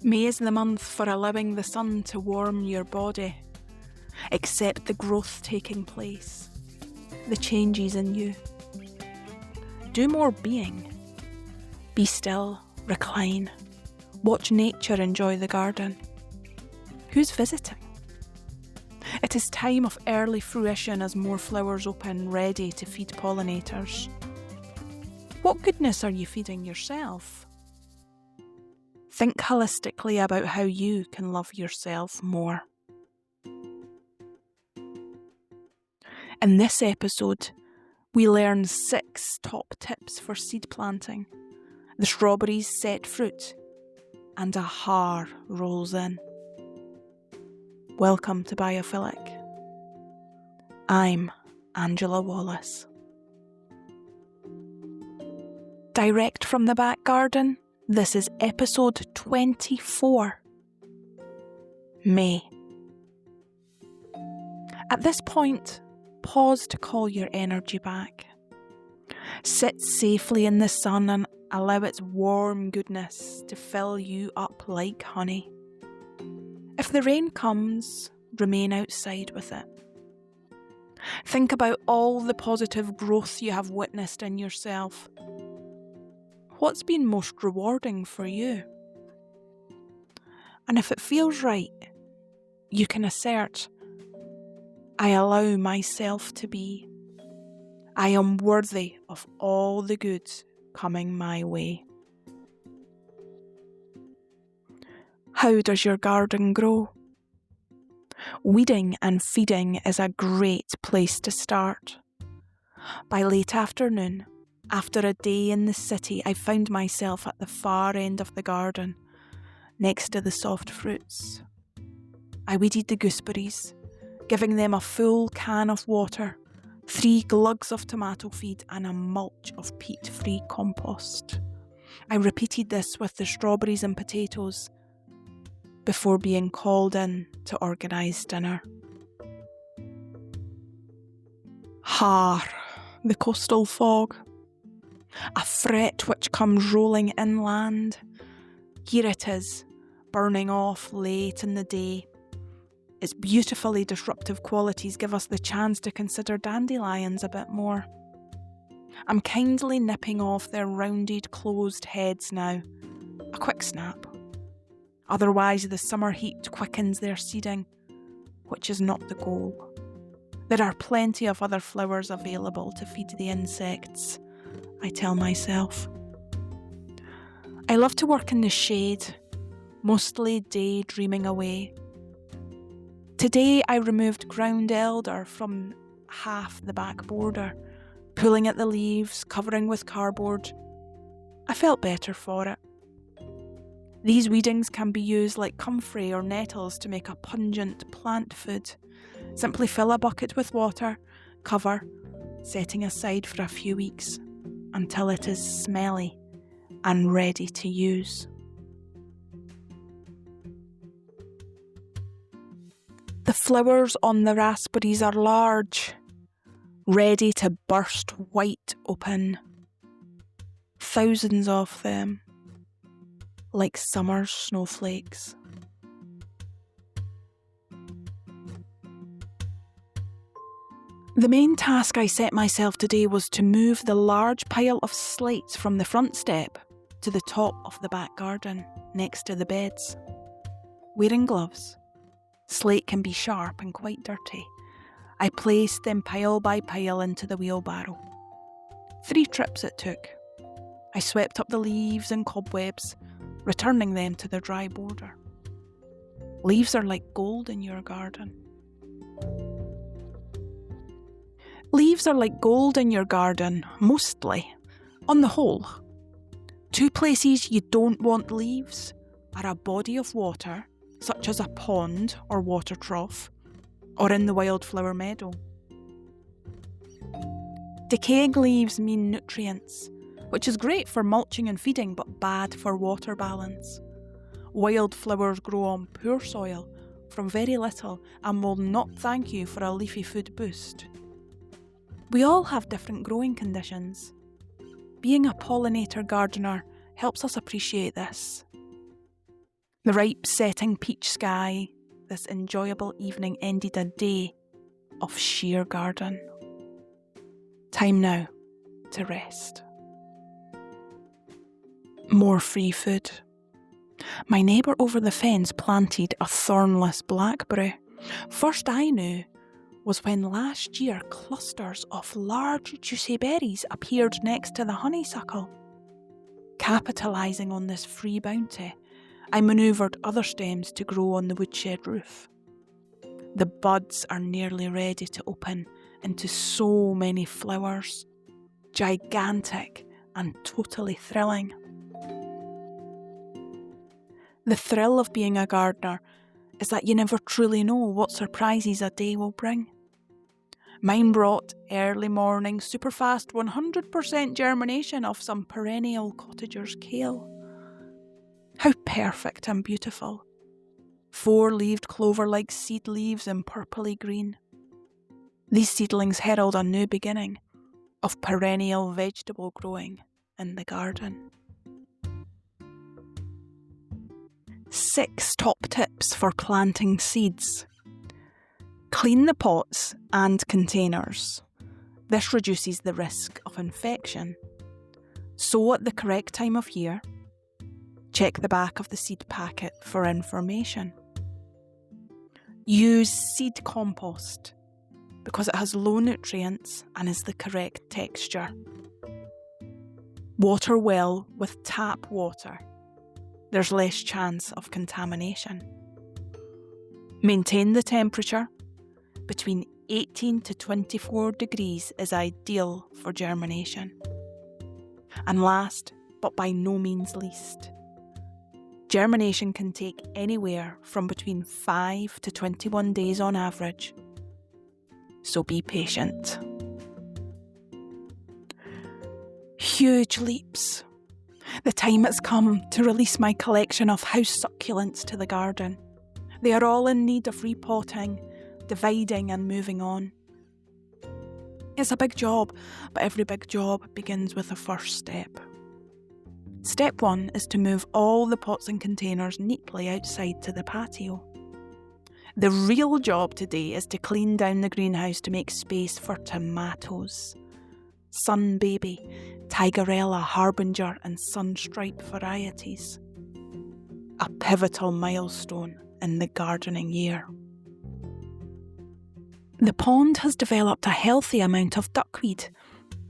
May is the month for allowing the sun to warm your body. Accept the growth taking place, the changes in you. Do more being. Be still, recline, watch nature enjoy the garden. Who's visiting? It is time of early fruition as more flowers open, ready to feed pollinators. What goodness are you feeding yourself? Think holistically about how you can love yourself more. In this episode, we learn 6 top tips for seed planting. The strawberries set fruit, and a har rolls in. Welcome to Biophilic. I'm Angela Wallace. Direct from the back garden, this is episode 24. May. At this point, pause to call your energy back. Sit safely in the sun and allow its warm goodness to fill you up like honey. If the rain comes, remain outside with it. Think about all the positive growth you have witnessed in yourself. What's been most rewarding for you? And if it feels right, you can assert, I allow myself to be. I am worthy of all the good coming my way. How does your garden grow? Weeding and feeding is a great place to start. By late afternoon, after a day in the city, I found myself at the far end of the garden, next to the soft fruits. I weeded the gooseberries, giving them a full can of water, 3 glugs of tomato feed and a mulch of peat-free compost. I repeated this with the strawberries and potatoes before being called in to organise dinner. Har, the coastal fog. A threat which comes rolling inland. Here it is, burning off late in the day. Its beautifully disruptive qualities give us the chance to consider dandelions a bit more. I'm kindly nipping off their rounded, closed heads now. A quick snap. Otherwise, the summer heat quickens their seeding, which is not the goal. There are plenty of other flowers available to feed the insects, I tell myself. I love to work in the shade, mostly daydreaming away. Today I removed ground elder from half the back border, pulling at the leaves, covering with cardboard. I felt better for it. These weedings can be used like comfrey or nettles to make a pungent plant food. Simply fill a bucket with water, cover, setting aside for a few weeks until it is smelly and ready to use. The flowers on the raspberries are large, ready to burst wide open. Thousands of them, like summer's snowflakes. The main task I set myself today was to move the large pile of slates from the front step to the top of the back garden, next to the beds. Wearing gloves, slate can be sharp and quite dirty. I placed them pile by pile into the wheelbarrow. 3 trips it took. I swept up the leaves and cobwebs, returning them to their dry border. Leaves are like gold in your garden. Leaves are like gold in your garden, mostly, on the whole. 2 places you don't want leaves are a body of water, such as a pond or water trough, or in the wildflower meadow. Decaying leaves mean nutrients, which is great for mulching and feeding but bad for water balance. Wildflowers grow on poor soil from very little and will not thank you for a leafy food boost. We all have different growing conditions. Being a pollinator gardener helps us appreciate this. The ripe setting peach sky, this enjoyable evening ended a day of sheer garden. Time now to rest. More free food. My neighbour over the fence planted a thornless blackberry. First I knew was when last year clusters of large juicy berries appeared next to the honeysuckle. Capitalising on this free bounty, I manoeuvred other stems to grow on the woodshed roof. The buds are nearly ready to open into so many flowers, gigantic and totally thrilling. The thrill of being a gardener is that you never truly know what surprises a day will bring. Mine brought early morning, super fast 100% germination of some perennial cottager's kale. How perfect and beautiful. 4-leaved clover-like seed leaves in purpley green. These seedlings herald a new beginning of perennial vegetable growing in the garden. 6 top tips for planting seeds. Clean the pots and containers. This reduces the risk of infection. Sow at the correct time of year. Check the back of the seed packet for information. Use seed compost because it has low nutrients and is the correct texture. Water well with tap water. There's less chance of contamination. Maintain the temperature. Between 18 to 24 degrees is ideal for germination. And last, but by no means least, germination can take anywhere from between 5 to 21 days on average. So be patient. Huge leaps. The time has come to release my collection of house succulents to the garden. They are all in need of repotting, dividing and moving on. It's a big job, but every big job begins with a first step. Step 1 is to move all the pots and containers neatly outside to the patio. The real job today is to clean down the greenhouse to make space for tomatoes. Sun Baby, Tigerella, Harbinger and Sunstripe varieties. A pivotal milestone in the gardening year. The pond has developed a healthy amount of duckweed,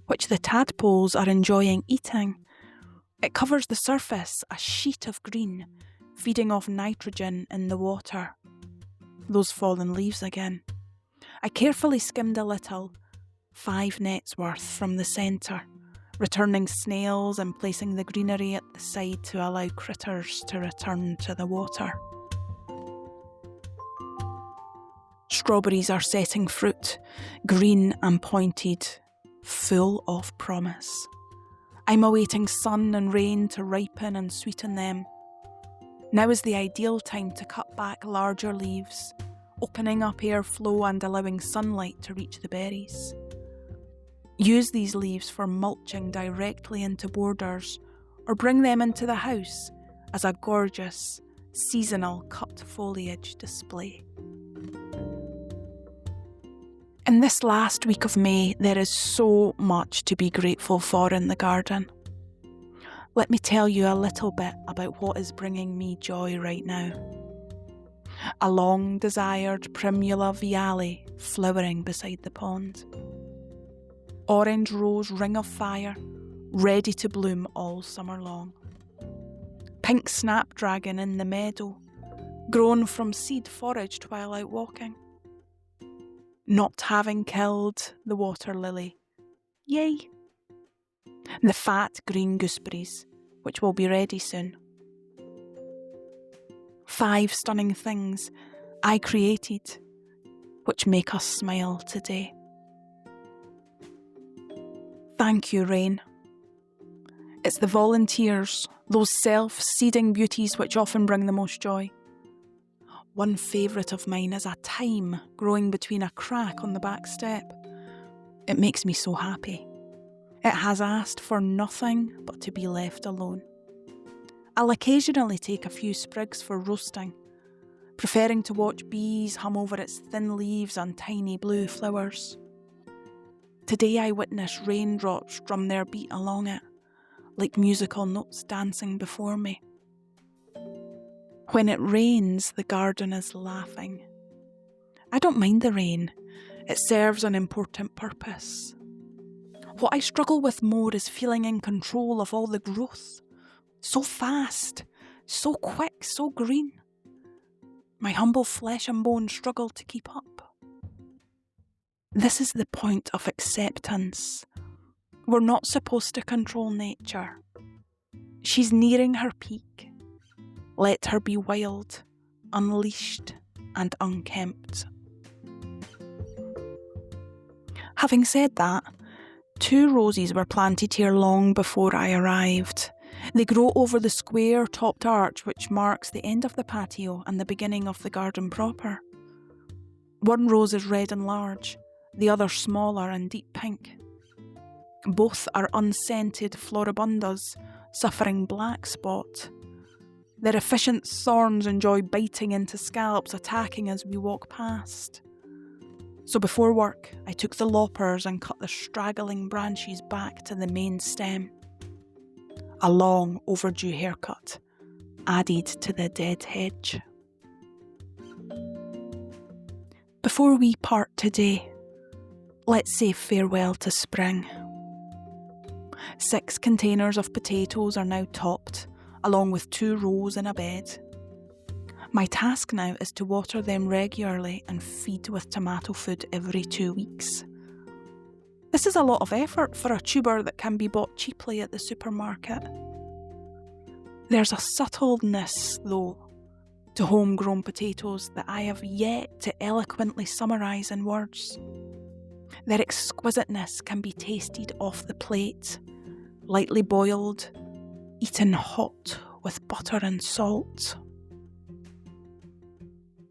which the tadpoles are enjoying eating. It covers the surface, a sheet of green, feeding off nitrogen in the water. Those fallen leaves again. I carefully skimmed a little, 5 nets worth from the centre, returning snails and placing the greenery at the side to allow critters to return to the water. Strawberries are setting fruit, green and pointed, full of promise. I'm awaiting sun and rain to ripen and sweeten them. Now is the ideal time to cut back larger leaves, opening up airflow and allowing sunlight to reach the berries. Use these leaves for mulching directly into borders or bring them into the house as a gorgeous, seasonal cut foliage display. In this last week of May, there is so much to be grateful for in the garden. Let me tell you a little bit about what is bringing me joy right now. A long-desired Primula viale flowering beside the pond. Orange rose ring of fire, ready to bloom all summer long. Pink snapdragon in the meadow, grown from seed foraged while out walking. Not having killed the water lily. Yay! The fat green gooseberries, which will be ready soon. 5 stunning things I created, which make us smile today. Thank you, rain. It's the volunteers, those self-seeding beauties which often bring the most joy. One favourite of mine is a thyme growing between a crack on the back step. It makes me so happy. It has asked for nothing but to be left alone. I'll occasionally take a few sprigs for roasting, preferring to watch bees hum over its thin leaves and tiny blue flowers. Today I witness raindrops drum their beat along it, like musical notes dancing before me. When it rains, the garden is laughing. I don't mind the rain. It serves an important purpose. What I struggle with more is feeling in control of all the growth. So fast, so quick, so green. My humble flesh and bone struggle to keep up. This is the point of acceptance. We're not supposed to control nature. She's nearing her peak. Let her be wild, unleashed, and unkempt. Having said that, 2 roses were planted here long before I arrived. They grow over the square topped arch which marks the end of the patio and the beginning of the garden proper. One rose is red and large, the other smaller and deep pink. Both are unscented floribundas, suffering black spot. Their efficient thorns enjoy biting into scalps, attacking as we walk past. So before work, I took the loppers and cut the straggling branches back to the main stem. A long overdue haircut, added to the dead hedge. Before we part today, let's say farewell to spring. 6 containers of potatoes are now topped, along with 2 rows in a bed. My task now is to water them regularly and feed with tomato food every 2 weeks. This is a lot of effort for a tuber that can be bought cheaply at the supermarket. There's a subtleness, though, to homegrown potatoes that I have yet to eloquently summarise in words. Their exquisiteness can be tasted off the plate, lightly boiled, eaten hot with butter and salt.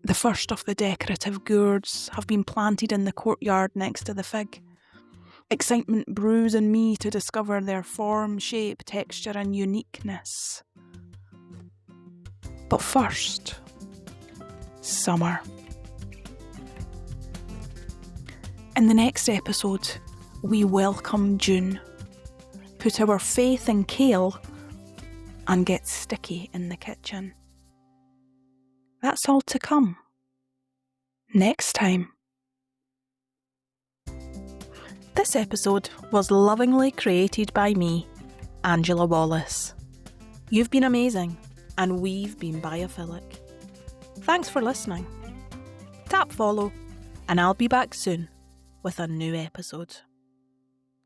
The first of the decorative gourds have been planted in the courtyard next to the fig. Excitement brews in me to discover their form, shape, texture and uniqueness. But first, summer. In the next episode, we welcome June, put our faith in kale, and get sticky in the kitchen. That's all to come. Next time. This episode was lovingly created by me, Angela Wallace. You've been amazing, and we've been Biophilic. Thanks for listening. Tap follow, and I'll be back soon with a new episode.